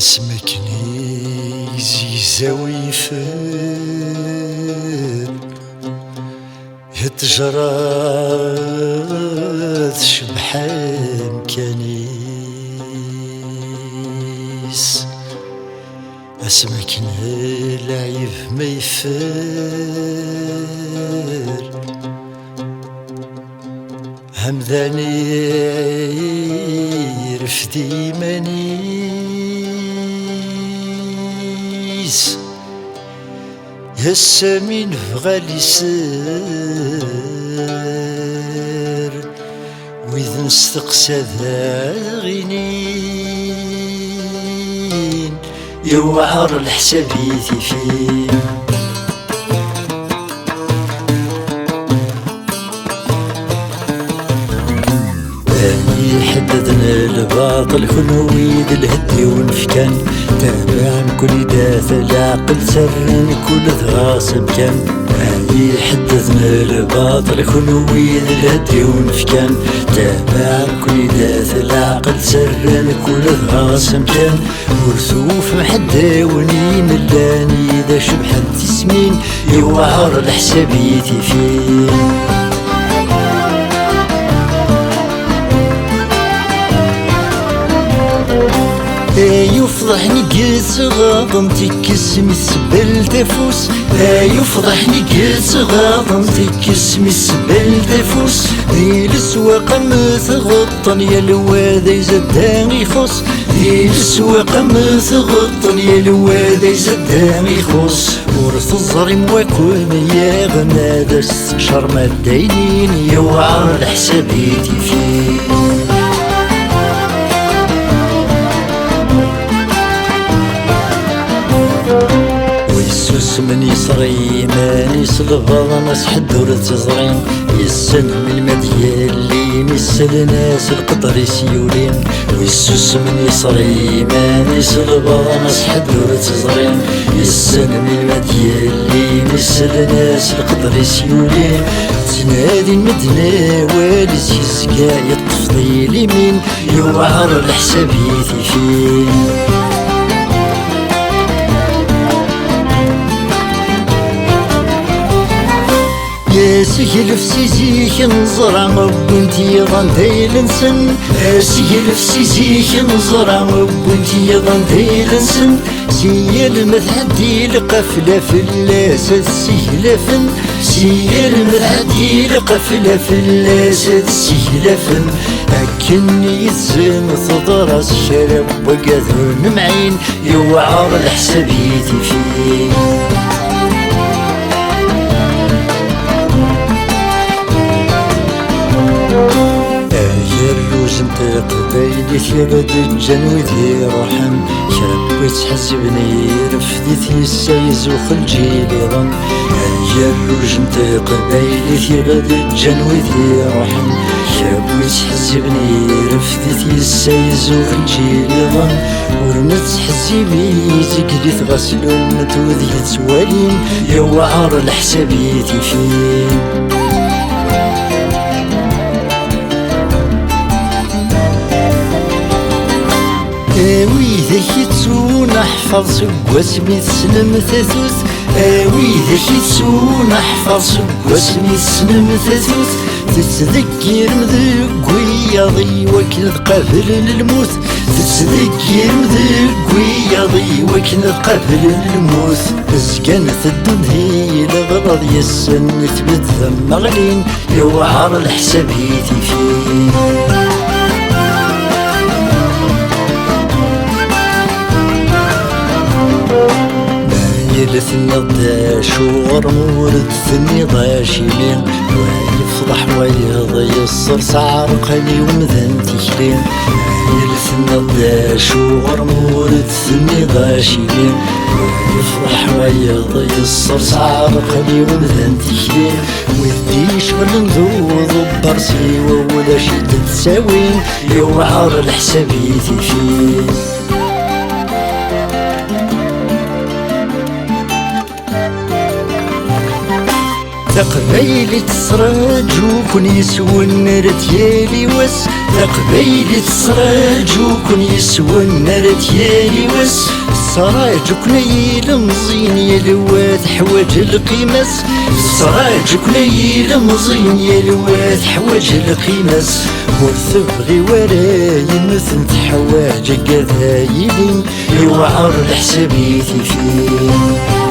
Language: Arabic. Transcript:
اسمكني زيزاوي فر هتجرات شبحان كنيس اسمكني لعيب ما يفر همذاني رفدي منيس هسا مين بغالي سر وإذا نستقسى ذا غنين يوعر الحسابيتي فيه حددنا الباطل خنويد الهدي ونفكان تابع كل داث العقل سرن كل ذغاصم كان حددنا الباطل خنويد الهدي ونفكان تابع كل داث العقل سرن كل ذغاصم كان ورثوف محدا ونين اللاني ذا شبحت تسمين يوعر الحسابيتي فيه يفضحني قيس غاضم تكسمي السبل تفوس يفضحني قيس غاضم تكسمي السبل تفوس ذي السواق مثغطن يا الواد يزدان يخص ذي السواق مثغطن يا الواد يزدان يخص ورث الظلم وكون يا غنادر استشار ما الداينين يوعر الحسابيتي فيه من يصري ما يصلفض ناس حدور تزرين يسن من المديال اللي مثل ناس القدر يسيولين ويسوس من يصري ما يصلفض ناس حدور تزرين يسن من المديال اللي مثل ناس القدر يسيولين تنادي المدنة والز يزقا يطفضي اليمين يوعر الحسابيتي فيه سيلف سيزيك نزرع مبنتي ظن ديلنسن سيلف سيزيك نزرع مبنتي ظن ديلنسن سيل مذهدي لقفلة في اللاسد سيلفن سيل مذهدي لقفلة في اللاسد سيلفن أكني يتزن تضرس الشرب وقاذون معين يوعر الحسابيتي فيه زنت قبايلي ثيابد الجنوي ذي روحن شرب وتحزبني رفدي السايز وخلجي لي ظن جالو جنت قبايلي ثيابد الجنوي ذي روحن شرب وتحزبني رفدي السايز وخلجي لي ظن ورمت حزيبي تقلي تغسلون نتوذي توالين يوعر الحسابيتي فيه ويذا كيتسون احفظ سقواسمي تسلم ثاثوث ويذا كيتسون احفظ سقواسمي تسلم ثاثوث تتذكر مذق وياضي وكن قبل الموت تتذكر مذق وياضي وكن قبل الموت زكانت الدنيا لغرض يسن تبت ذم غلين يوعر الحسابيتي فيه يلثني الداش وغرمورد ثني ضاشيلين ويفضح ويصر سعر قلي ومذن تكلين يلثني الداش وغرمورد ثني ضاشيلين ويفضح ويصر سعر قلي ومذن تكلين ويديش ولنذوض برسي وولا شي تتساوين يوعر الحسابيتي فيه تقبيلي تسراج وكن يسوى النار ديالي واس تقبيلي تسراج وكن يسوى النار ديالي واس السراج كنيل مزين يا لواد حواج القيماس السراج كنيل مزين يا لواد حواج القيماس ورث بغي وراي مثل حواج قذايلي يوعر الحسابي فيه